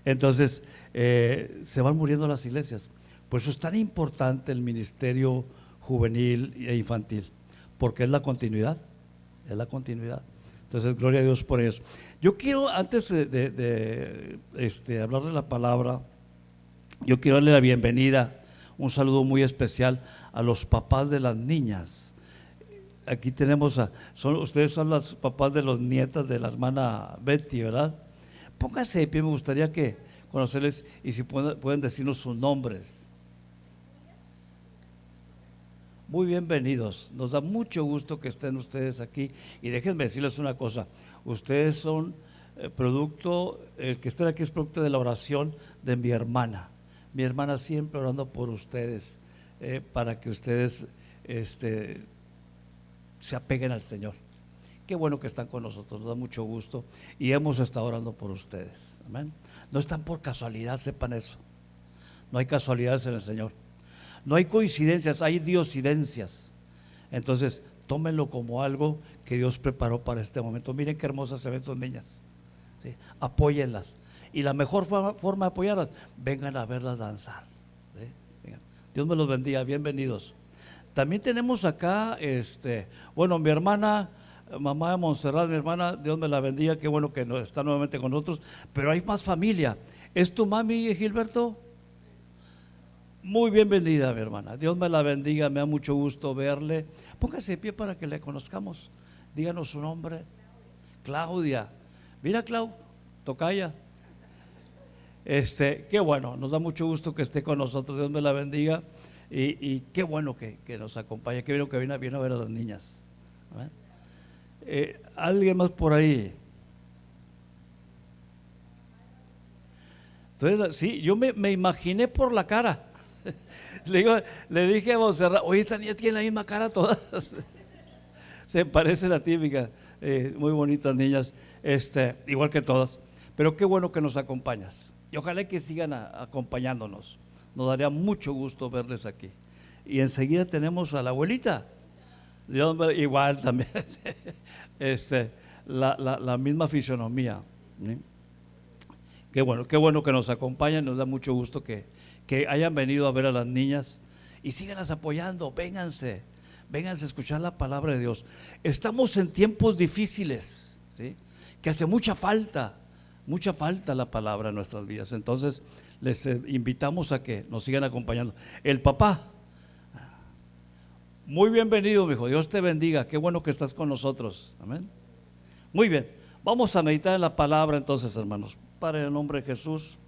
Entonces, se van muriendo las iglesias. Por eso es tan importante el ministerio juvenil e infantil, porque es la continuidad, es la continuidad. Entonces, gloria a Dios por ellos. Yo quiero, antes de hablarle la palabra, yo quiero darle la bienvenida, un saludo muy especial a los papás de las niñas. Aquí tenemos ustedes son los papás de los nietas de la hermana Betty, ¿verdad? Pónganse de pie, me gustaría que conocerles y si pueden decirnos sus nombres. Muy bienvenidos, nos da mucho gusto que estén ustedes aquí y déjenme decirles una cosa, ustedes son el que estén aquí es producto de la oración de mi hermana siempre orando por ustedes, para que ustedes se apeguen al Señor. Qué bueno que están con nosotros, nos da mucho gusto y hemos estado orando por ustedes, amén. No están por casualidad, sepan eso, no hay casualidades en el Señor. No hay coincidencias, hay diosidencias. Entonces, tómenlo como algo que Dios preparó para este momento. Miren qué hermosas se ven sus niñas, ¿sí? Apóyenlas. Y la mejor forma de apoyarlas, vengan a verlas danzar, ¿sí? Vengan. Dios me los bendiga, bienvenidos. También tenemos acá, mi hermana, mamá de Montserrat, mi hermana, Dios me la bendiga, qué bueno que está nuevamente con nosotros. Pero hay más familia. ¿Es tu mami, Gilberto? Muy bienvenida, mi hermana. Dios me la bendiga, me da mucho gusto verle. Póngase de pie para que le conozcamos. Díganos su nombre. Claudia. Mira, Clau, tocaya. Qué bueno, nos da mucho gusto que esté con nosotros. Dios me la bendiga. Y qué bueno que nos acompañe. Qué bueno que viene a ver a las niñas. ¿Alguien más por ahí? Entonces, sí, yo me imaginé por la cara. Le dije a Monserrat, oye, esta niña tiene la misma cara todas. Se parece la típica, muy bonitas niñas, igual que todas. Pero qué bueno que nos acompañas. Y ojalá que sigan acompañándonos. Nos daría mucho gusto verles aquí. Y enseguida tenemos a la abuelita. Igual también. La misma fisonomía. ¿Sí? Qué bueno que nos acompañan. Nos da mucho gusto que hayan venido a ver a las niñas y síganlas apoyando, vénganse a escuchar la palabra de Dios. Estamos en tiempos difíciles, ¿sí? Que hace mucha falta la palabra en nuestras vidas. Entonces les invitamos a que nos sigan acompañando. El papá, muy bienvenido, mi hijo, Dios te bendiga, qué bueno que estás con nosotros, amén. Muy bien, vamos a meditar en la palabra entonces, hermanos. Padre, en el nombre de Jesús,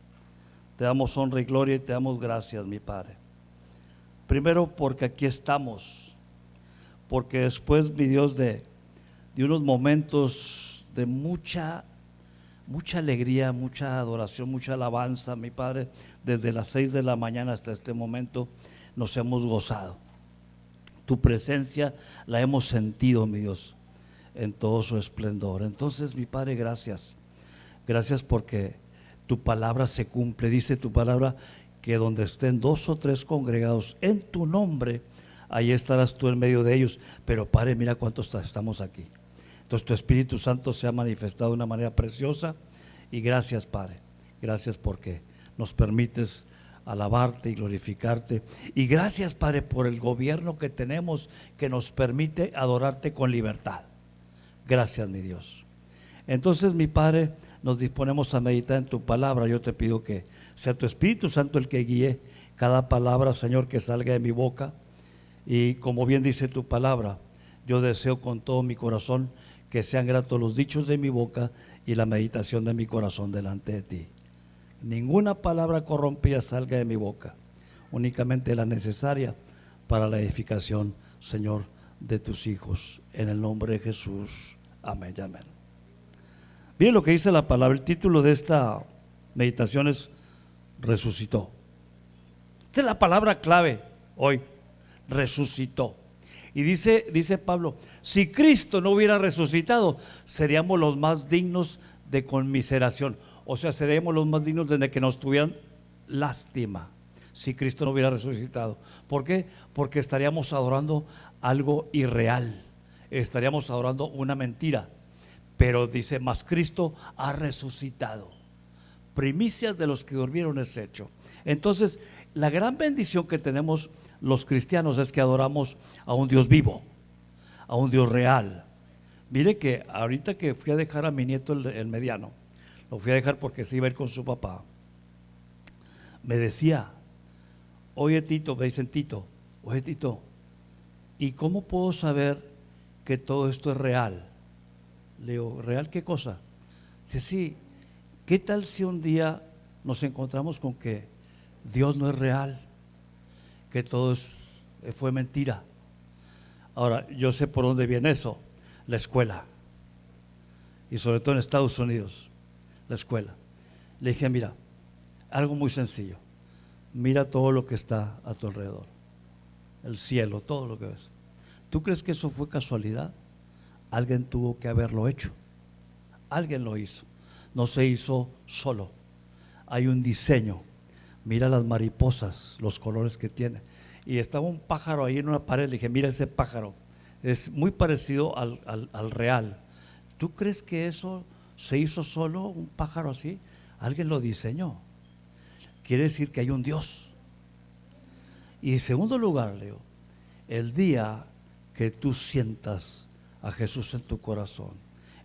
te damos honra y gloria y te damos gracias, mi Padre. Primero porque aquí estamos, porque después, mi Dios, de unos momentos de mucha alegría, mucha adoración, mucha alabanza, mi Padre, desde las 6 de la mañana hasta este momento nos hemos gozado. Tu presencia la hemos sentido, mi Dios, en todo su esplendor. Entonces, mi Padre, gracias porque tu palabra se cumple. Dice tu palabra que donde estén 2 o 3 congregados en tu nombre, ahí estarás tú en medio de ellos. Pero Padre, mira cuántos estamos aquí. Entonces tu Espíritu Santo se ha manifestado de una manera preciosa. Y gracias, Padre, gracias porque nos permites alabarte y glorificarte. Y gracias, Padre, por el gobierno que tenemos, que nos permite adorarte con libertad. Gracias, mi Dios. Entonces, mi Padre, nos disponemos a meditar en tu palabra. Yo te pido que sea tu Espíritu Santo el que guíe cada palabra, Señor, que salga de mi boca. Y como bien dice tu palabra, yo deseo con todo mi corazón que sean gratos los dichos de mi boca y la meditación de mi corazón delante de ti. Ninguna palabra corrompida salga de mi boca, únicamente la necesaria para la edificación, Señor, de tus hijos. En el nombre de Jesús. Amén y amén. Miren lo que dice la palabra. El título de esta meditación es resucitó. Esta es la palabra clave hoy, resucitó. Y dice Pablo, si Cristo no hubiera resucitado, seríamos los más dignos de conmiseración. O sea, seríamos los más dignos de que nos tuvieran lástima si Cristo no hubiera resucitado. ¿Por qué? Porque estaríamos adorando algo irreal, estaríamos adorando una mentira. Pero dice, mas Cristo ha resucitado. primicias de los que durmieron es hecho. Entonces, la gran bendición que tenemos los cristianos es que adoramos a un Dios vivo, a un Dios real. Mire que ahorita que fui a dejar a mi nieto, el mediano, lo fui a dejar porque se iba a ir con su papá, me decía, oye Tito, me dicen Tito, oye Tito, ¿y cómo puedo saber que todo esto es real? Le digo, ¿real qué cosa? Dice, sí, ¿qué tal si un día nos encontramos con que Dios no es real, que todo fue mentira? Ahora, yo sé por dónde viene eso, la escuela, y sobre todo en Estados Unidos, la escuela. Le dije, mira, algo muy sencillo, mira todo lo que está a tu alrededor, el cielo, todo lo que ves. ¿Tú crees que eso fue casualidad? Alguien tuvo que haberlo hecho, alguien lo hizo, no se hizo solo, hay un diseño. Mira las mariposas, los colores que tiene. Y estaba un pájaro ahí en una pared, le dije, mira ese pájaro, es muy parecido al real. ¿Tú crees que eso se hizo solo, un pájaro así? Alguien lo diseñó. Quiere decir que hay un Dios. Y en segundo lugar, Leo, el día que tú sientas a Jesús en tu corazón,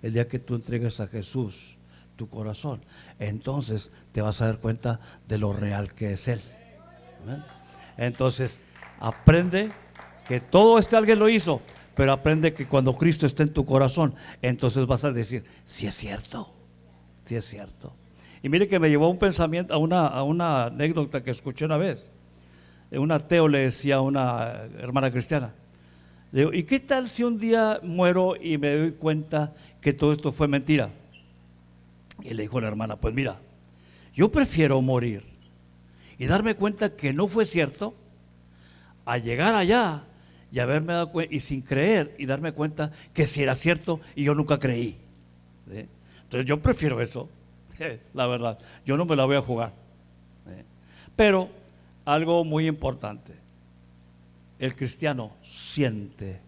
el día que tú entregues a Jesús tu corazón, entonces te vas a dar cuenta de lo real que es Él. ¿Ven? Entonces aprende que todo alguien lo hizo, pero aprende que cuando Cristo está en tu corazón, entonces vas a decir, sí es cierto, sí es cierto. Y mire que me llevó a un pensamiento, a una anécdota que escuché una vez. Un ateo le decía a una hermana cristiana, le digo, ¿y qué tal si un día muero y me doy cuenta que todo esto fue mentira? Y le dijo la hermana, pues mira, yo prefiero morir y darme cuenta que no fue cierto, a llegar allá y haberme dado cuenta, y sin creer, y darme cuenta que sí era cierto y yo nunca creí. ¿Sí? Entonces yo prefiero eso, la verdad, yo no me la voy a jugar. ¿Sí? Pero algo muy importante, el cristiano siente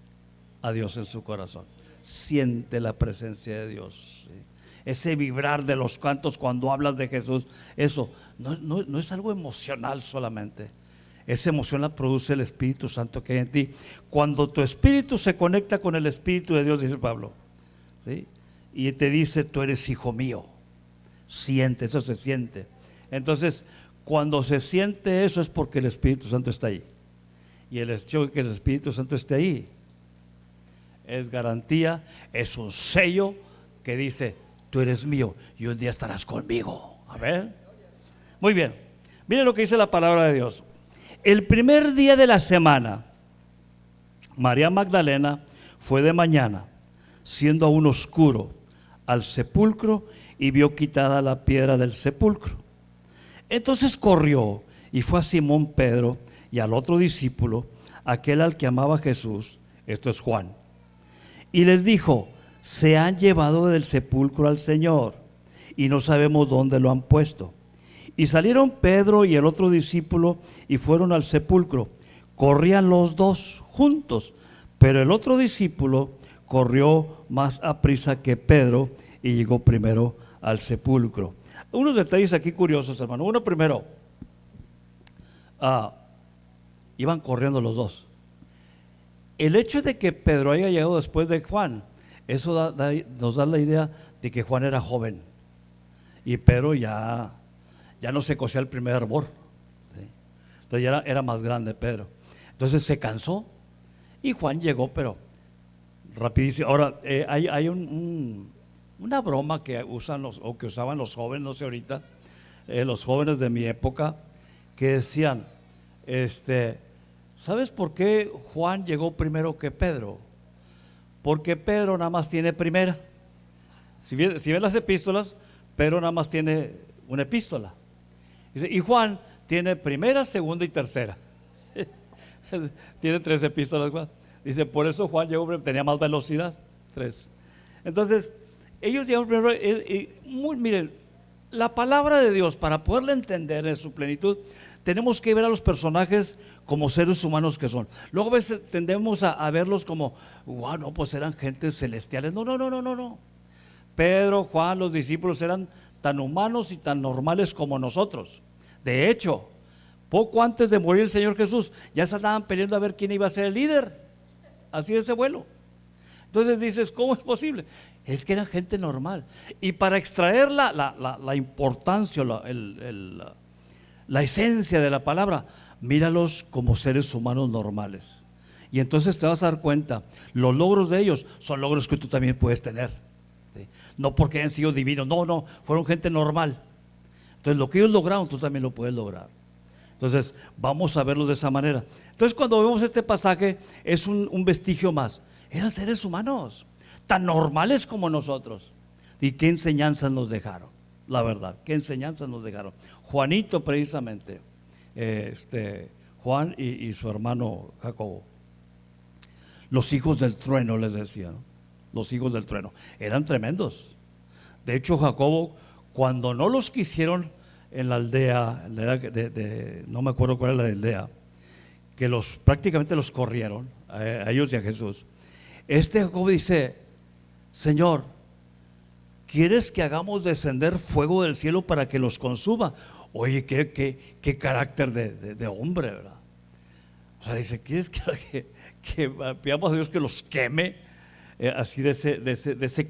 a Dios en su corazón, siente la presencia de Dios. ¿Sí? Ese vibrar de los cantos cuando hablas de Jesús, eso no es algo emocional solamente. Esa emoción la produce el Espíritu Santo que hay en ti. Cuando tu espíritu se conecta con el Espíritu de Dios, dice Pablo, ¿sí? Y te dice, tú eres hijo mío. Siente, eso se siente. Entonces, cuando se siente eso es porque el Espíritu Santo está ahí. Y el hecho de que el Espíritu Santo esté ahí es garantía, es un sello que dice, tú eres mío y un día estarás conmigo. A ver. Muy bien. Miren lo que dice la palabra de Dios. El primer día de la semana, María Magdalena fue de mañana, siendo aún oscuro, al sepulcro y vio quitada la piedra del sepulcro. Entonces corrió y fue a Simón Pedro y al otro discípulo, aquel al que amaba Jesús, esto es Juan, y les dijo, se han llevado del sepulcro al Señor y no sabemos dónde lo han puesto. Y salieron Pedro y el otro discípulo y fueron al sepulcro. Corrían los dos juntos, pero el otro discípulo corrió más aprisa que Pedro y llegó primero al sepulcro. Unos detalles aquí curiosos, hermano. Uno primero, iban corriendo los dos. El hecho de que Pedro haya llegado después de Juan, eso nos da la idea de que Juan era joven y Pedro ya no se cosía el primer árbol, ¿sí? Entonces ya era más grande Pedro. Entonces se cansó y Juan llegó, pero rapidísimo. Ahora hay una broma que usan que usaban los jóvenes, no sé ahorita, los jóvenes de mi época, que decían, ¿sabes por qué Juan llegó primero que Pedro? Porque Pedro nada más tiene primera. Si ven las epístolas, Pedro nada más tiene una epístola. Y Juan tiene primera, segunda y tercera. Tiene 3 epístolas. Dice, por eso Juan llegó primero, tenía más velocidad. 3. Entonces, ellos llegaron primero. Miren, la palabra de Dios, para poderla entender en su plenitud, tenemos que ver a los personajes como seres humanos que son. Luego a veces tendemos a verlos como, wow, no, pues eran gentes celestiales. No. Pedro, Juan, los discípulos eran tan humanos y tan normales como nosotros. De hecho, poco antes de morir el Señor Jesús, ya se andaban peleando a ver quién iba a ser el líder, así de ese vuelo. Entonces dices, ¿cómo es posible? Es que era gente normal. Y para extraer la importancia, la esencia de la palabra, míralos como seres humanos normales. Y entonces te vas a dar cuenta, los logros de ellos son logros que tú también puedes tener. ¿Sí? No porque hayan sido divinos, no, fueron gente normal. Entonces lo que ellos lograron, tú también lo puedes lograr. Entonces vamos a verlo de esa manera. Entonces cuando vemos este pasaje, es un vestigio más. Eran seres humanos, tan normales como nosotros. ¿Y qué enseñanzas nos dejaron? La verdad, ¿qué enseñanzas nos dejaron? Juanito precisamente, Juan y su hermano Jacobo. Los hijos del trueno les decían, ¿no? Los hijos del trueno, eran tremendos. De hecho, Jacobo, cuando no los quisieron en la aldea, no me acuerdo cuál era la aldea, que prácticamente los corrieron, a ellos y a Jesús. Jacobo dice, Señor, ¿quieres que hagamos descender fuego del cielo para que los consuma? Oye, qué carácter de hombre, ¿verdad? O sea, dice, ¿quieres que pidamos a Dios que los queme? Así de ese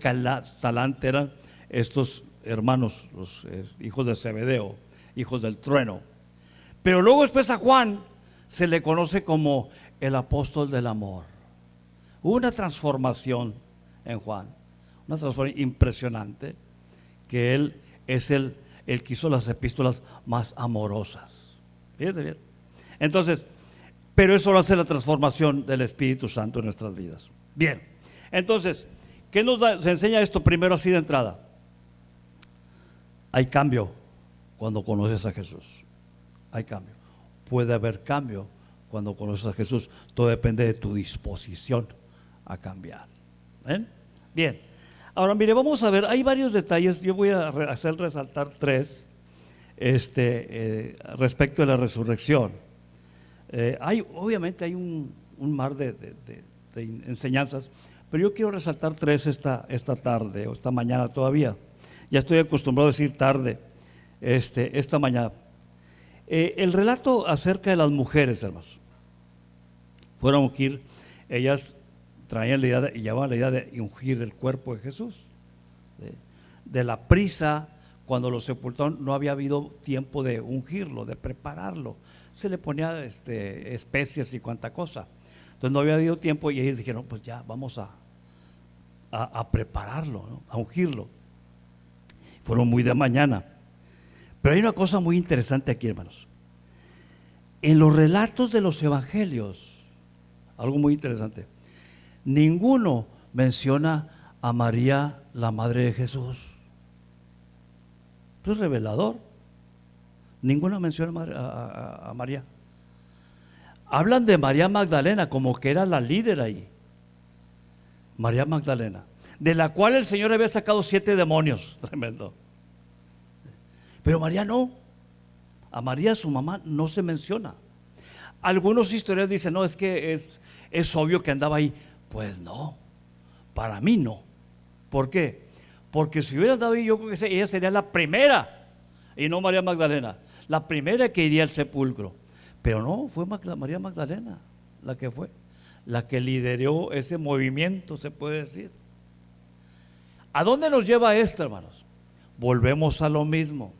talante eran estos hermanos, los hijos de Zebedeo, hijos del trueno. Pero luego después a Juan se le conoce como el apóstol del amor. Hubo una transformación en Juan, una transformación impresionante, que él es el que hizo las epístolas más amorosas. Fíjate bien. Entonces, pero eso lo hace la transformación del Espíritu Santo en nuestras vidas. Bien, entonces, ¿qué se enseña esto primero así de entrada? Hay cambio cuando conoces a Jesús. Hay cambio. Puede haber cambio cuando conoces a Jesús. Todo depende de tu disposición a cambiar. ¿Ven? Bien. Ahora, mire, vamos a ver, hay varios detalles. Yo voy a hacer resaltar tres respecto de la resurrección. Obviamente hay un mar de enseñanzas, pero yo quiero resaltar tres esta tarde o esta mañana todavía. Ya estoy acostumbrado a decir tarde, esta mañana. El relato acerca de las mujeres, hermanos, fueron a ungir, ellas traían la idea y llevaban la idea de ungir el cuerpo de Jesús. De la prisa, cuando lo sepultaron, no había habido tiempo de ungirlo, de prepararlo. Se le ponía especias y cuanta cosa. Entonces no había habido tiempo y ellos dijeron, pues ya, vamos a prepararlo, ¿no? A ungirlo. Fueron muy de mañana. Pero hay una cosa muy interesante aquí, hermanos. En los relatos de los evangelios, algo muy interesante, ninguno menciona a María, la madre de Jesús. Esto es revelador. Ninguno menciona a María. Hablan de María Magdalena como que era la líder ahí. María Magdalena, de la cual el Señor había sacado 7 demonios. Tremendo. Pero María no. A María, su mamá, no se menciona. Algunos historiadores dicen, no, es que es obvio que andaba ahí. Pues no, para mí no. ¿Por qué? Porque si hubiera andado ahí, yo creo que ella sería la primera, y no María Magdalena, la primera que iría al sepulcro. Pero no, fue María Magdalena la que fue, la que lideró ese movimiento, se puede decir. ¿A dónde nos lleva esto, hermanos? Volvemos a lo mismo.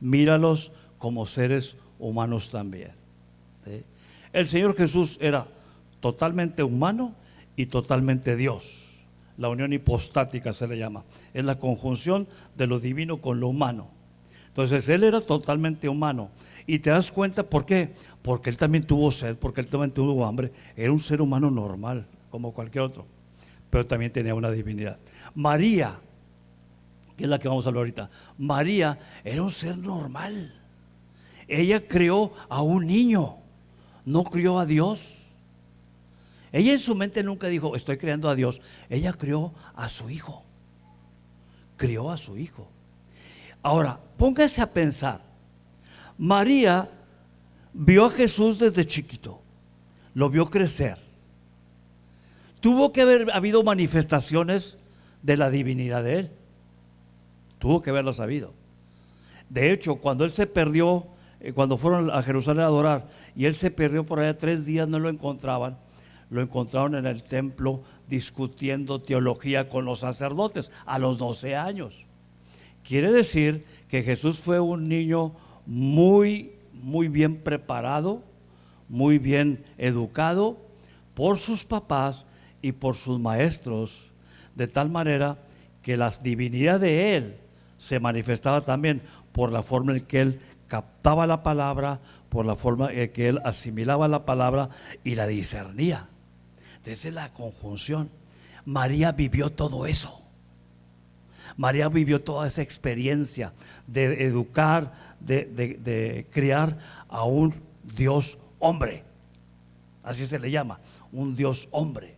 Míralos como seres humanos también. ¿Sí? El Señor Jesús era totalmente humano y totalmente Dios. La unión hipostática se le llama. Es la conjunción de lo divino con lo humano. Entonces Él era totalmente humano. Y te das cuenta, ¿por qué? Porque Él también tuvo sed, porque Él también tuvo hambre. Era un ser humano normal, como cualquier otro, pero también tenía una divinidad. María, que es la que vamos a hablar ahorita, María era un ser normal. Ella crió a un niño, no crió a Dios. Ella en su mente nunca dijo, estoy creando a Dios. Ella crió a su hijo. Crió a su hijo. Ahora, póngase a pensar. María vio a Jesús desde chiquito. Lo vio crecer. Tuvo que haber habido manifestaciones de la divinidad de Él. Tuvo que haberla sabido. De hecho, cuando él se perdió, cuando fueron a Jerusalén a adorar, y él se perdió por allá 3 días, no lo encontraban. Lo encontraron en el templo discutiendo teología con los sacerdotes a los 12 años. Quiere decir que Jesús fue un niño muy bien preparado, muy bien educado por sus papás y por sus maestros, de tal manera que la divinidad de él se manifestaba también por la forma en que él captaba la palabra, por la forma en que él asimilaba la palabra y la discernía. Desde la conjunción, María vivió todo eso. María vivió toda esa experiencia de educar, de criar a un Dios hombre. Así se le llama, un Dios hombre.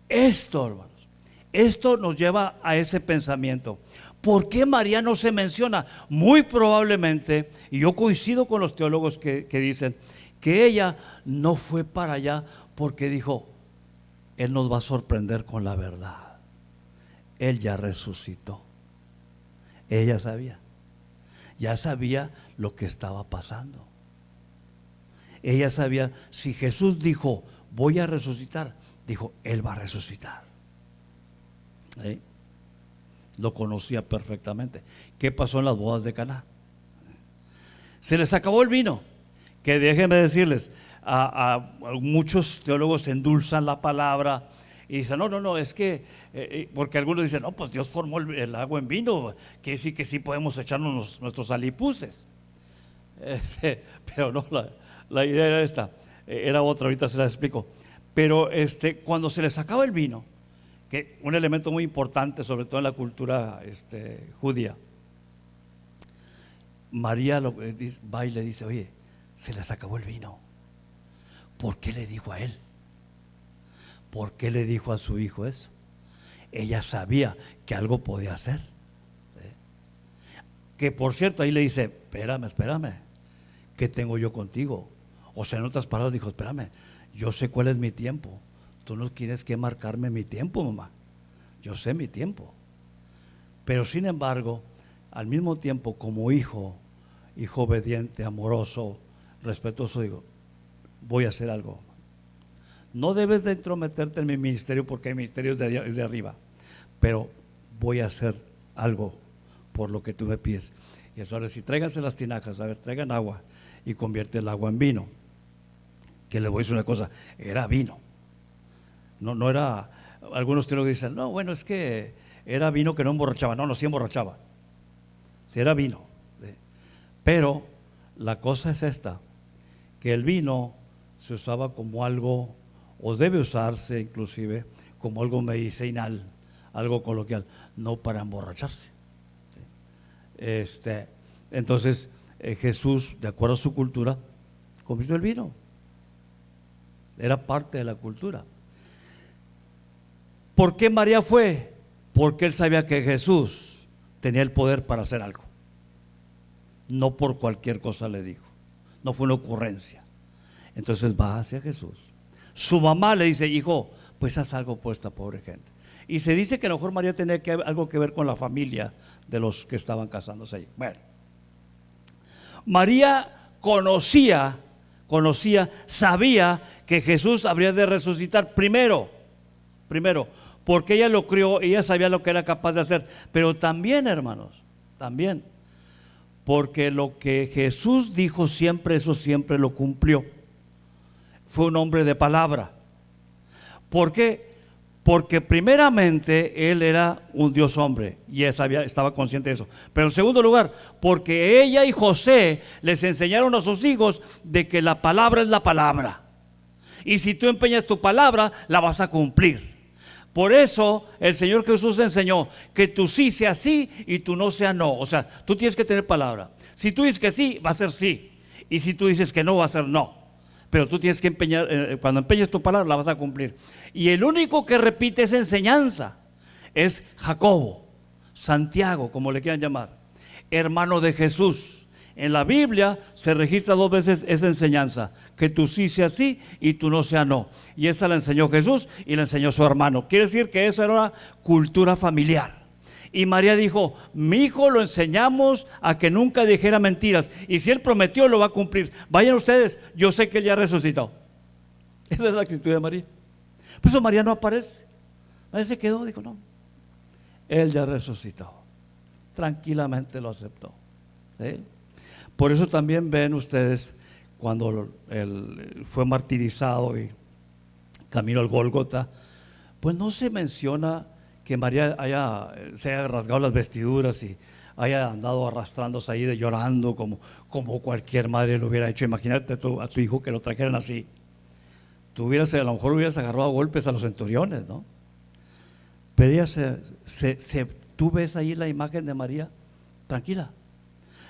Esto, hermanos, esto nos lleva a ese pensamiento. ¿Por qué María no se menciona? Muy probablemente, y yo coincido con los teólogos que dicen que ella no fue para allá porque dijo, Él nos va a sorprender con la verdad. Él ya resucitó. Ella sabía. Ya sabía lo que estaba pasando. Ella sabía, si Jesús dijo, voy a resucitar, dijo, Él va a resucitar. ¿Sí? Lo conocía perfectamente. ¿Qué pasó en las bodas de Caná? Se les acabó el vino. Que déjenme decirles, a muchos teólogos endulzan la palabra y dicen, no, es que, porque algunos dicen, no, pues Dios formó el agua en vino, quiere decir que sí podemos echarnos nuestros alipuses. Pero no, la idea era esta, era otra, ahorita se la explico. Pero cuando se les acaba el vino, que un elemento muy importante, sobre todo en la cultura judía, María va y le dice, oye, se les acabó el vino. ¿Por qué le dijo a él? ¿Por qué le dijo a su hijo eso? Ella sabía que algo podía hacer. ¿Sí? Que por cierto, ahí le dice, espérame, ¿qué tengo yo contigo? O sea, en otras palabras dijo, espérame, yo sé cuál es mi tiempo. Tú no tienes que marcarme mi tiempo, mamá. Yo sé mi tiempo. Pero sin embargo, al mismo tiempo, como hijo obediente, amoroso, respetuoso, digo, voy a hacer algo. No debes de entrometerte en mi ministerio porque el ministerio es de arriba, pero voy a hacer algo por lo que tú me pides. Y eso ahora, si tráiganse las tinajas, a ver, traigan agua y convierte el agua en vino. Que le voy a decir una cosa, era vino. No era, algunos teólogos dicen, no, bueno, es que era vino que no emborrachaba. No, sí emborrachaba. Sí era vino. Pero la cosa es esta, que el vino se usaba como algo, o debe usarse inclusive, como algo medicinal, algo coloquial, no para emborracharse. Entonces, Jesús, de acuerdo a su cultura, convirtió el vino. Era parte de la cultura. ¿Por qué María fue? Porque él sabía que Jesús tenía el poder para hacer algo. No por cualquier cosa le dijo. No fue una ocurrencia. Entonces va hacia Jesús. Su mamá le dice, hijo, pues haz algo por esta pobre gente. Y se dice que a lo mejor María tenía algo que ver con la familia de los que estaban casándose allí. Bueno, María conocía, sabía que Jesús habría de resucitar primero, porque ella lo crió, ella sabía lo que era capaz de hacer, pero también, hermanos, también, porque lo que Jesús dijo siempre, eso siempre lo cumplió. Fue un hombre de palabra. ¿Por qué? Porque primeramente él era un Dios hombre y él estaba consciente de eso. Pero en segundo lugar, porque ella y José les enseñaron a sus hijos de que la palabra es la palabra. Y si tú empeñas tu palabra, la vas a cumplir. Por eso el Señor Jesús enseñó que tu sí sea sí y tu no sea no. O sea, tú tienes que tener palabra. Si tú dices que sí, va a ser sí. Y si tú dices que no, va a ser no. Pero tú tienes que empeñar, cuando empeñes tu palabra la vas a cumplir. Y el único que repite esa enseñanza es Jacobo, Santiago, como le quieran llamar, hermano de Jesús. En la Biblia se registra 2 veces esa enseñanza, que tú sí sea sí y tú no sea no. Y esa la enseñó Jesús y la enseñó su hermano. Quiere decir que esa era una cultura familiar. Y María dijo: mi hijo lo enseñamos a que nunca dijera mentiras, y si él prometió lo va a cumplir. Vayan ustedes, yo sé que él ya resucitó. Esa es la actitud de María. Por eso María no aparece. María se quedó, dijo: no, él ya resucitó. Tranquilamente lo aceptó. ¿Sí? Por eso también ven ustedes cuando él fue martirizado y camino al Gólgota, pues no se menciona que María se haya rasgado las vestiduras y haya andado arrastrándose ahí llorando como cualquier madre lo hubiera hecho. Imagínate a tu hijo que lo trajeran así. A lo mejor hubieras agarrado a golpes a los centuriones, ¿no? Pero ella tú ves ahí la imagen de María tranquila.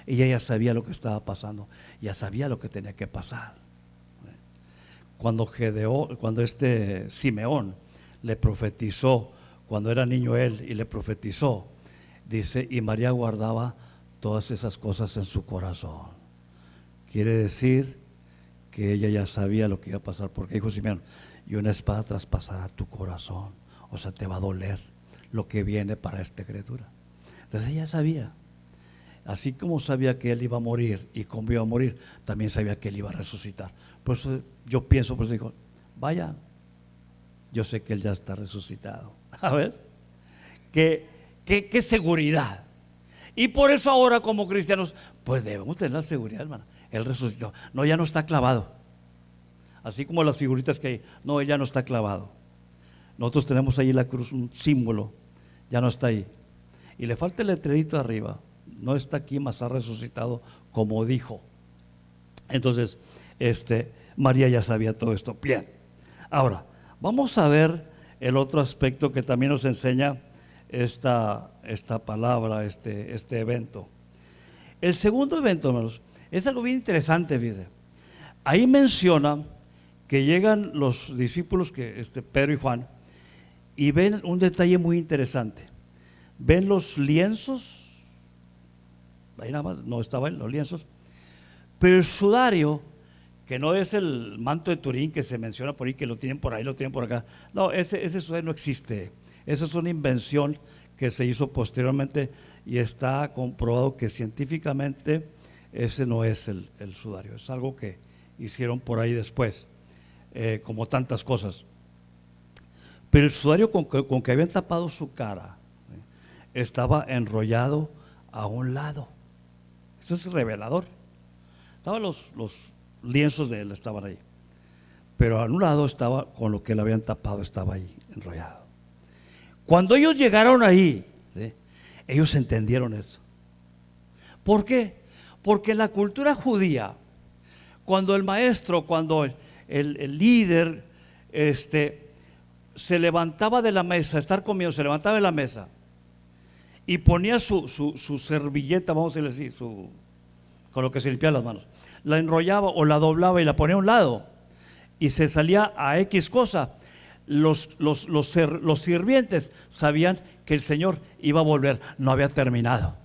Y ella sabía lo que estaba pasando, ya sabía lo que tenía que pasar. Cuando Simeón le profetizó, cuando era niño él, y le profetizó, dice: y María guardaba todas esas cosas en su corazón. Quiere decir que ella ya sabía lo que iba a pasar, porque dijo Simeón: y una espada traspasará tu corazón, o sea, te va a doler lo que viene para esta criatura. Entonces ella sabía, así como sabía que él iba a morir y cómo iba a morir, también sabía que él iba a resucitar. Por eso yo pienso, pues dijo: vaya, yo sé que él ya está resucitado. A ver, qué seguridad. Y por eso ahora como cristianos, pues debemos tener la seguridad, hermano. Él resucitó. No, ya no está clavado. Así como las figuritas que hay. No, él ya no está clavado. Nosotros tenemos ahí la cruz, un símbolo. Ya no está ahí. Y le falta el letrerito arriba: no está aquí, mas ha resucitado, como dijo. Entonces, María ya sabía todo esto. Bien. Ahora, vamos a ver el otro aspecto que también nos enseña esta palabra, este evento. El segundo evento, hermanos, es algo bien interesante, fíjense. Ahí menciona que llegan los discípulos, Pedro y Juan, y ven un detalle muy interesante. Ven los lienzos, ahí nada más, no estaban los lienzos, pero el sudario, que no es el manto de Turín que se menciona por ahí, que lo tienen por ahí, lo tienen por acá. No, ese sudario no existe. Esa es una invención que se hizo posteriormente y está comprobado que científicamente ese no es el sudario. Es algo que hicieron por ahí después, como tantas cosas. Pero el sudario con que habían tapado su cara estaba enrollado a un lado. Eso es revelador. Estaban los lienzos de él, estaban ahí, pero a un lado estaba, con lo que le habían tapado, estaba ahí enrollado. Cuando ellos llegaron ahí, ¿sí?, ellos entendieron eso. ¿Por qué? Porque en la cultura judía, cuando el maestro, cuando el líder se levantaba de la mesa, estar comiendo, se levantaba de la mesa y ponía su servilleta, vamos a decir, con lo que se limpiaba las manos, la enrollaba o la doblaba y la ponía a un lado y se salía a X cosa. Los sirvientes sabían que el Señor iba a volver, no había terminado,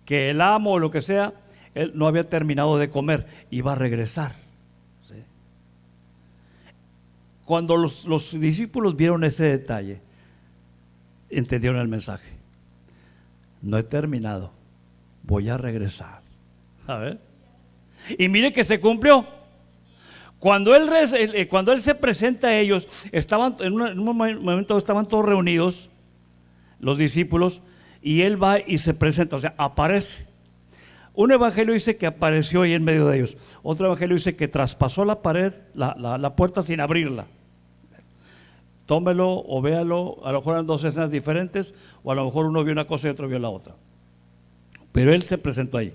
que el amo o lo que sea, él no había terminado de comer, iba a regresar. Cuando los discípulos vieron ese detalle, entendieron el mensaje: no he terminado, voy a regresar. A ver. Y mire que se cumplió. Cuando él se presenta a ellos, estaban en un momento, estaban todos reunidos, los discípulos, y él va y se presenta, o sea, aparece. Un evangelio dice que apareció ahí en medio de ellos. Otro evangelio dice que traspasó la pared, la puerta sin abrirla. Tómelo o véalo, a lo mejor eran dos escenas diferentes, o a lo mejor uno vio una cosa y otro vio la otra. Pero él se presentó ahí.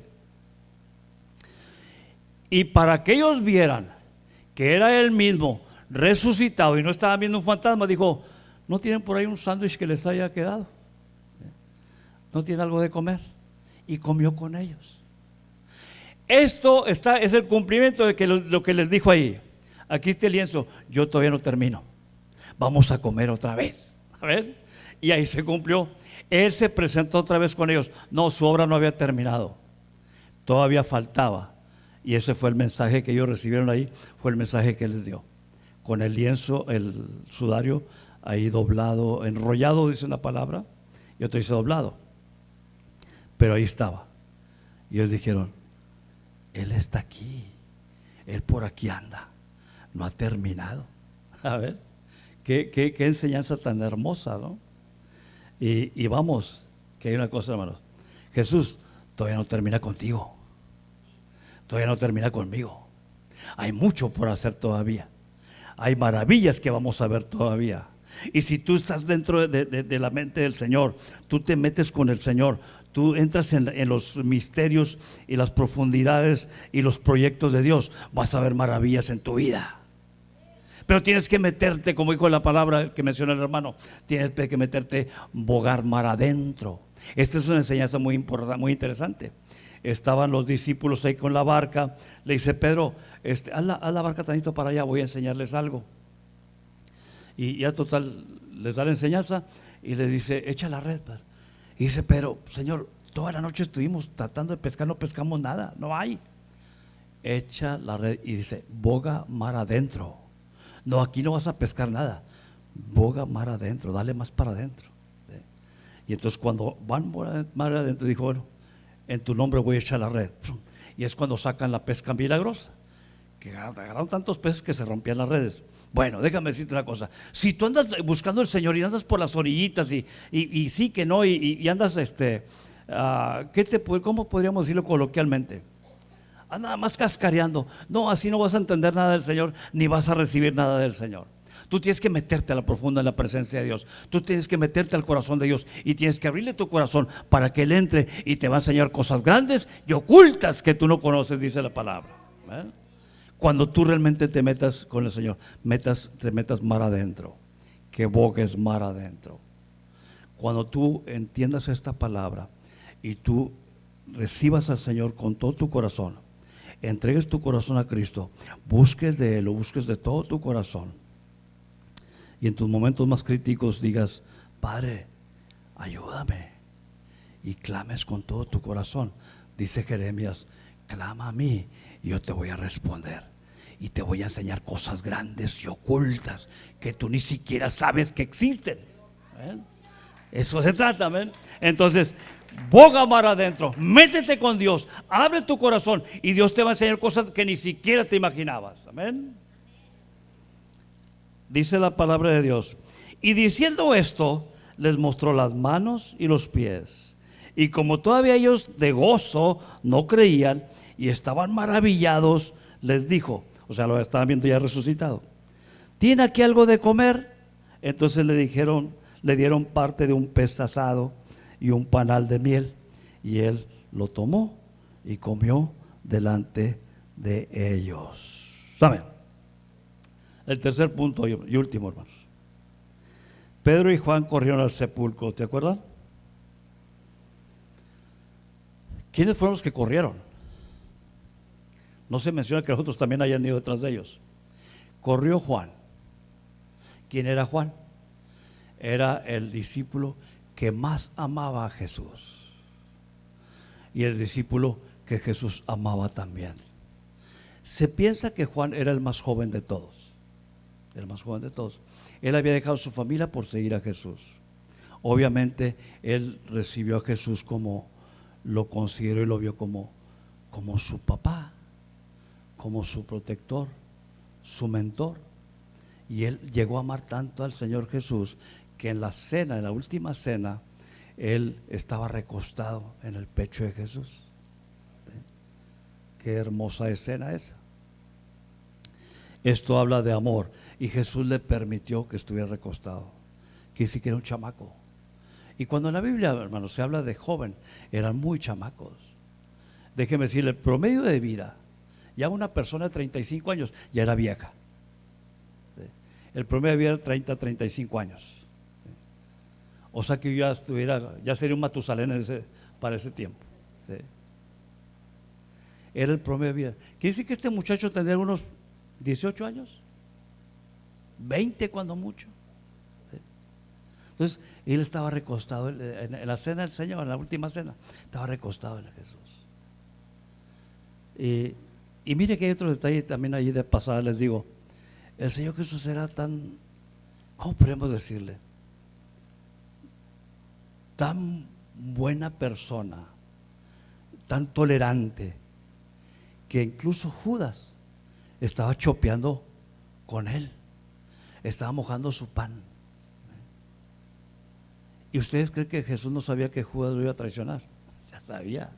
Y para que ellos vieran que era él mismo resucitado y no estaban viendo un fantasma, dijo: ¿no tienen por ahí un sándwich que les haya quedado? ¿No tienen algo de comer? Y comió con ellos. Esto es el cumplimiento de que lo que les dijo ahí. Aquí está el lienzo, yo todavía no termino, vamos a comer otra vez. A ver, y ahí se cumplió. Él se presentó otra vez con ellos. No, su obra no había terminado, todavía faltaba. Y ese fue el mensaje que ellos recibieron ahí, fue el mensaje que les dio. Con el lienzo, el sudario ahí doblado, enrollado, dice la palabra, y otro dice doblado. Pero ahí estaba. Y ellos dijeron, Él está aquí, Él por aquí anda, no ha terminado. A ver, qué enseñanza tan hermosa, ¿no? Y vamos, que hay una cosa, hermanos. Jesús todavía no termina contigo, todavía no termina conmigo. Hay mucho por hacer todavía. Hay maravillas que vamos a ver todavía. Y si tú estás dentro de la mente del Señor, tú te metes con el Señor, tú entras en los misterios y las profundidades y los proyectos de Dios, vas a ver maravillas en tu vida. Pero tienes que meterte, como dijo la palabra que menciona el hermano, tienes que meterte, bogar mar adentro. Esta es una enseñanza muy importante, muy interesante. Estaban los discípulos ahí con la barca. Le dice Pedro, haz la barca tantito para allá, voy a enseñarles algo. Y ya total, les da la enseñanza y le dice, echa la red, Pedro. Y dice, pero Señor, toda la noche estuvimos tratando de pescar, no pescamos nada, no hay. Echa la red y dice, boga mar adentro. No, aquí no vas a pescar nada, boga mar adentro, dale más para adentro. ¿Sí? Y entonces cuando van mar adentro, dijo, bueno, en tu nombre voy a echar la red. Y es cuando sacan la pesca milagrosa, que agarraron tantos peces que se rompían las redes. Bueno, déjame decirte una cosa, si tú andas buscando al Señor y andas por las orillitas y sí que no, y andas ¿cómo podríamos decirlo coloquialmente? Nada más cascareando. No, así no vas a entender nada del Señor, ni vas a recibir nada del Señor. Tú tienes que meterte a la profunda en la presencia de Dios. Tú tienes que meterte al corazón de Dios y tienes que abrirle tu corazón para que Él entre y te va a enseñar cosas grandes y ocultas que tú no conoces, dice la palabra. ¿Ven? Cuando tú realmente te metas con el Señor, te metas mar adentro, que bogues mar adentro. Cuando tú entiendas esta palabra y tú recibas al Señor con todo tu corazón, entregues tu corazón a Cristo, busques de Él, lo busques de todo tu corazón, y en tus momentos más críticos digas, Padre, ayúdame, y clames con todo tu corazón. Dice Jeremías, clama a mí y yo te voy a responder y te voy a enseñar cosas grandes y ocultas que tú ni siquiera sabes que existen. Eso se trata, ¿ven? Entonces, boga mar adentro, métete con Dios, abre tu corazón y Dios te va a enseñar cosas que ni siquiera te imaginabas. Amén. Dice la palabra de Dios, y diciendo esto, les mostró las manos y los pies. Y como todavía ellos de gozo no creían y estaban maravillados, les dijo, o sea, lo estaban viendo ya resucitado, ¿tiene aquí algo de comer? Entonces le dieron parte de un pez asado y un panal de miel, y él lo tomó y comió delante de ellos. ¿Saben? El tercer punto y último, hermanos. Pedro y Juan corrieron al sepulcro, ¿te acuerdan? ¿Quiénes fueron los que corrieron? No se menciona que los otros también hayan ido detrás de ellos. Corrió Juan. ¿Quién era Juan? Era el discípulo que más amaba a Jesús y el discípulo que Jesús amaba también. Se piensa que Juan era el más joven de todos, el más joven de todos. Él había dejado su familia por seguir a Jesús. Obviamente él recibió a Jesús como, lo consideró y lo vio como su papá, como su protector, su mentor. Y él llegó a amar tanto al Señor Jesús que en la cena, en la última cena, él estaba recostado en el pecho de Jesús. ¿Sí? Qué hermosa escena esa. Esto habla de amor y Jesús le permitió que estuviera recostado. Que sí que era un chamaco. Y cuando en la Biblia, hermanos, se habla de joven, eran muy chamacos. Déjeme decirle, el promedio de vida, ya una persona de 35 años ya era vieja. ¿Sí? El promedio de vida era 30, 35 años. ¿Sí? O sea que yo ya sería un Matusalén para ese tiempo. ¿Sí? Era el promedio de vida. Quiere decir que este muchacho tendría unos 18 años, 20 cuando mucho. ¿Sí? Entonces, él estaba recostado en la cena del Señor, en la última cena, estaba recostado en Jesús. Y mire que hay otro detalle también allí de pasada, les digo, el Señor Jesús era tan, ¿cómo podemos decirle? tan buena persona, tan tolerante, que incluso Judas estaba chopeando con él, estaba mojando su pan. ¿Y ustedes creen que Jesús no sabía que Judas lo iba a traicionar? Ya sabía.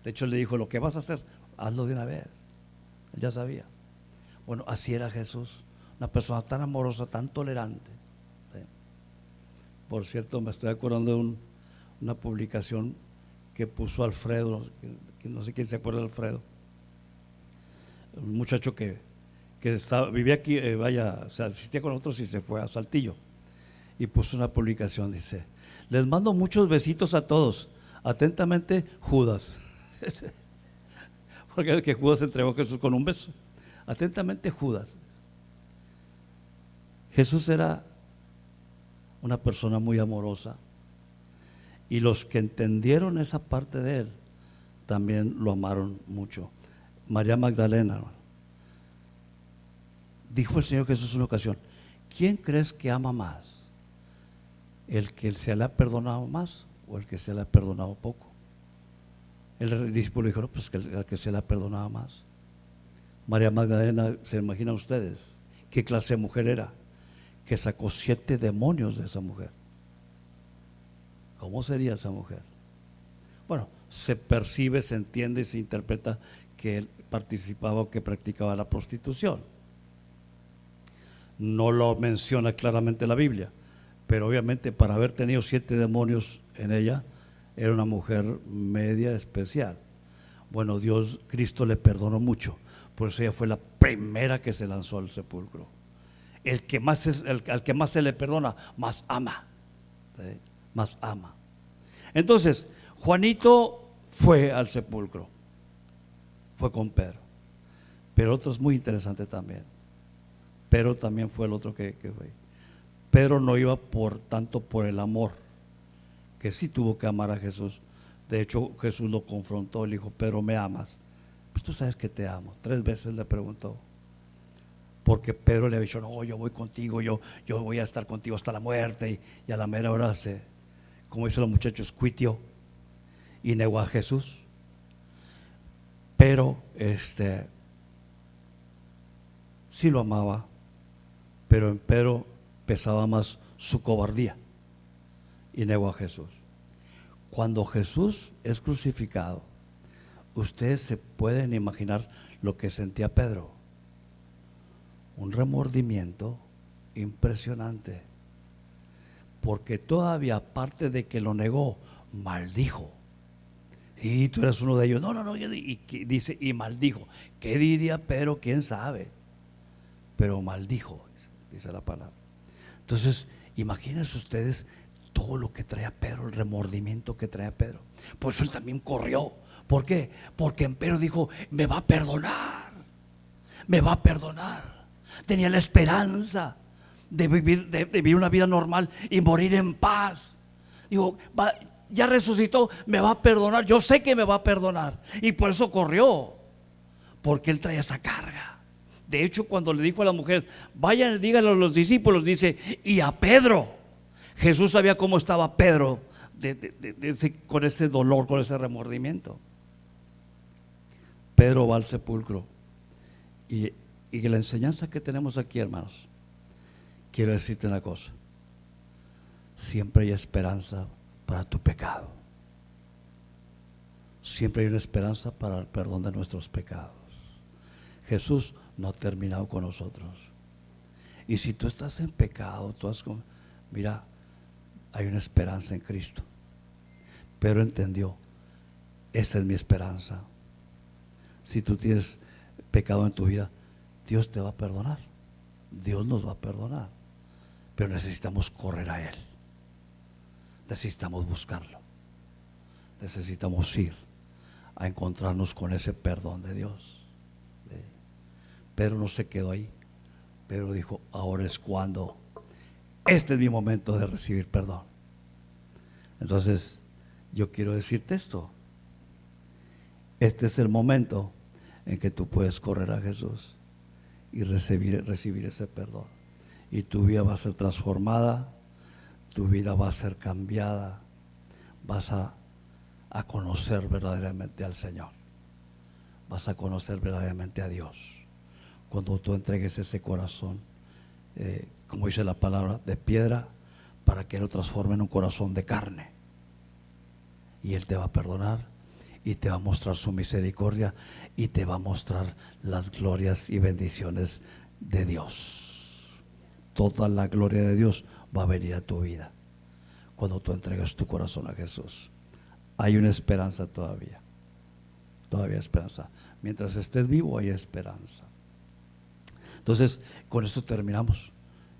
De hecho le dijo, lo que vas a hacer, hazlo de una vez. Él ya sabía. Bueno, así era Jesús, una persona tan amorosa, tan tolerante. ¿Sí? Por cierto, me estoy acordando de una publicación que puso Alfredo, que no sé quién se acuerda de Alfredo, un muchacho que vivía aquí, o sea, asistía con nosotros y se fue a Saltillo, y puso una publicación, dice: les mando muchos besitos a todos, atentamente Judas. Porque el que Judas entregó a Jesús con un beso. Atentamente Judas. Jesús era una persona muy amorosa, y los que entendieron esa parte de él también lo amaron mucho. María Magdalena, dijo el Señor Jesús en una ocasión: ¿quién crees que ama más? ¿El que se le ha perdonado más o el que se le ha perdonado poco? El discípulo dijo: no, pues el que se le ha perdonado más. María Magdalena, ¿se imaginan ustedes qué clase de mujer era? Que sacó 7 demonios de esa mujer. ¿Cómo sería esa mujer? Bueno, se percibe, se entiende y se interpreta que él participaba o que practicaba la prostitución. No lo menciona claramente la Biblia, pero obviamente para haber tenido 7 demonios en ella, era una mujer media especial. Bueno, Cristo le perdonó mucho, por eso ella fue la primera que se lanzó al sepulcro. Al que más se le perdona, más ama. ¿Sí? Más ama. Entonces, Juanito fue al sepulcro, fue con Pedro. Pero otro es muy interesante también. Pedro también fue el otro que fue. Pedro no iba tanto por el amor, que sí tuvo que amar a Jesús. De hecho, Jesús lo confrontó, le dijo: Pedro, ¿me amas? Pues tú sabes que te amo. 3 veces le preguntó. Porque Pedro le había dicho: no, yo voy contigo, yo voy a estar contigo hasta la muerte. Y a la mera hora como dicen los muchachos, cuitió y negó a Jesús. Pero sí lo amaba, pero en Pedro pesaba más su cobardía y negó a Jesús. Cuando Jesús es crucificado, ustedes se pueden imaginar lo que sentía Pedro: un remordimiento impresionante, porque todavía, aparte de que lo negó, maldijo. Y tú eres uno de ellos. No, y dice, y maldijo. ¿Qué diría Pedro? ¿Quién sabe? Pero maldijo, dice la palabra. Entonces, imagínense ustedes todo lo que traía Pedro, el remordimiento que traía Pedro. Por eso él también corrió. ¿Por qué? Porque en Pedro dijo: me va a perdonar, me va a perdonar. Tenía la esperanza de vivir una vida normal y morir en paz. Dijo: ya resucitó, me va a perdonar, yo sé que me va a perdonar. Y por eso corrió, porque él traía esa carga. De hecho, cuando le dijo a las mujeres: vayan y díganle a los discípulos, dice, y a Pedro. Jesús sabía cómo estaba Pedro con ese dolor, con ese remordimiento. Pedro va al sepulcro, y la enseñanza que tenemos aquí, hermanos, quiero decirte una cosa: siempre hay esperanza para tu pecado. Siempre hay una esperanza para el perdón de nuestros pecados. Jesús no ha terminado con nosotros. Y si tú estás en pecado, mira, hay una esperanza en Cristo. Pero entendió: esta es mi esperanza. Si tú tienes pecado en tu vida, Dios te va a perdonar. Dios nos va a perdonar. Pero necesitamos correr a Él. Necesitamos buscarlo. Necesitamos ir a encontrarnos con ese perdón de Dios. Pedro no se quedó ahí. Pedro dijo: ahora es cuando. Este es mi momento de recibir perdón. Entonces, yo quiero decirte esto: este es el momento en que tú puedes correr a Jesús y recibir ese perdón. Y tu vida va a ser transformada, tu vida va a ser cambiada. vas a conocer verdaderamente al Señor. Vas a conocer verdaderamente a Dios. Cuando tú entregues ese corazón, como dice la palabra, de piedra, para que Él lo transforme en un corazón de carne. Y Él te va a perdonar y te va a mostrar su misericordia y te va a mostrar las glorias y bendiciones de Dios. Toda la gloria de Dios va a venir a tu vida cuando tú entregas tu corazón a Jesús. Hay una esperanza todavía. Todavía hay esperanza. Mientras estés vivo hay esperanza. Entonces, con esto terminamos.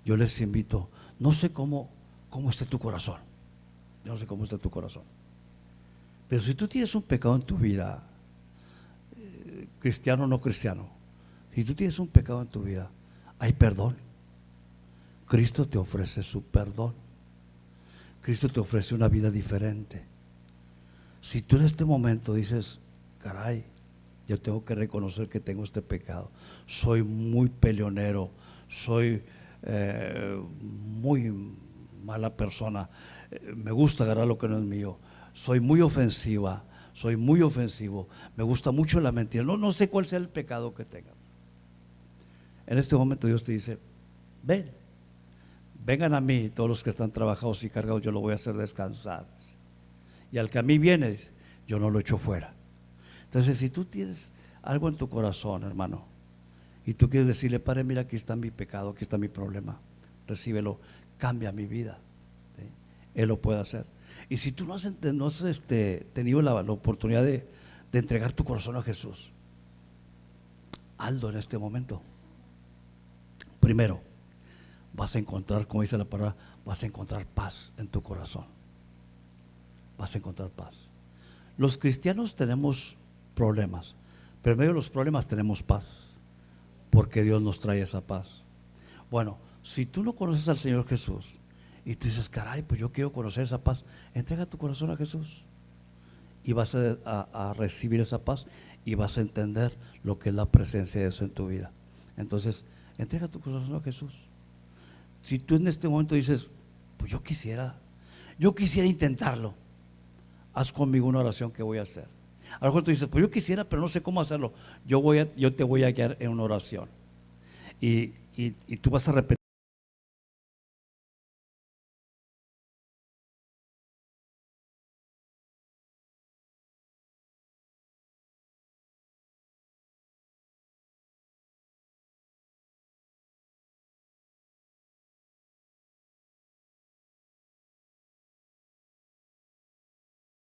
Yo les invito, no sé cómo esté tu corazón. Yo no sé cómo está tu corazón. Pero si tú tienes un pecado en tu vida, cristiano o no cristiano, si tú tienes un pecado en tu vida, hay perdón. Cristo te ofrece su perdón. Cristo te ofrece una vida diferente. Si tú en este momento dices, caray, yo tengo que reconocer que tengo este pecado, soy muy peleonero, soy muy mala persona, me gusta agarrar lo que no es mío, soy muy ofensiva, soy muy ofensivo, me gusta mucho la mentira, no sé cuál sea el pecado que tenga. En este momento Dios te dice, vengan a mí todos los que están trabajados y cargados, yo lo voy a hacer descansar. Y al que a mí vienes, yo no lo echo fuera. Entonces, si tú tienes algo en tu corazón, hermano, y tú quieres decirle, Padre, mira, aquí está mi pecado, aquí está mi problema, recíbelo, cambia mi vida, ¿sí? Él lo puede hacer. Y si tú no has tenido la oportunidad de entregar tu corazón a Jesús, hazlo en este momento. Primero, vas a encontrar, como dice la palabra, vas a encontrar paz en tu corazón. Vas a encontrar paz. Los cristianos tenemos problemas, pero en medio de los problemas tenemos paz, porque Dios nos trae esa paz. Bueno, si tú no conoces al Señor Jesús y tú dices, caray, pues yo quiero conocer esa paz, entrega tu corazón a Jesús y vas a recibir esa paz y vas a entender lo que es la presencia de eso en tu vida. Entonces, entrega tu corazón a Jesús. Si tú en este momento dices, pues yo quisiera intentarlo, haz conmigo una oración que voy a hacer. A lo mejor tú dices, pues yo quisiera, pero no sé cómo hacerlo. Yo te voy a guiar en una oración. Y tú vas a repetir.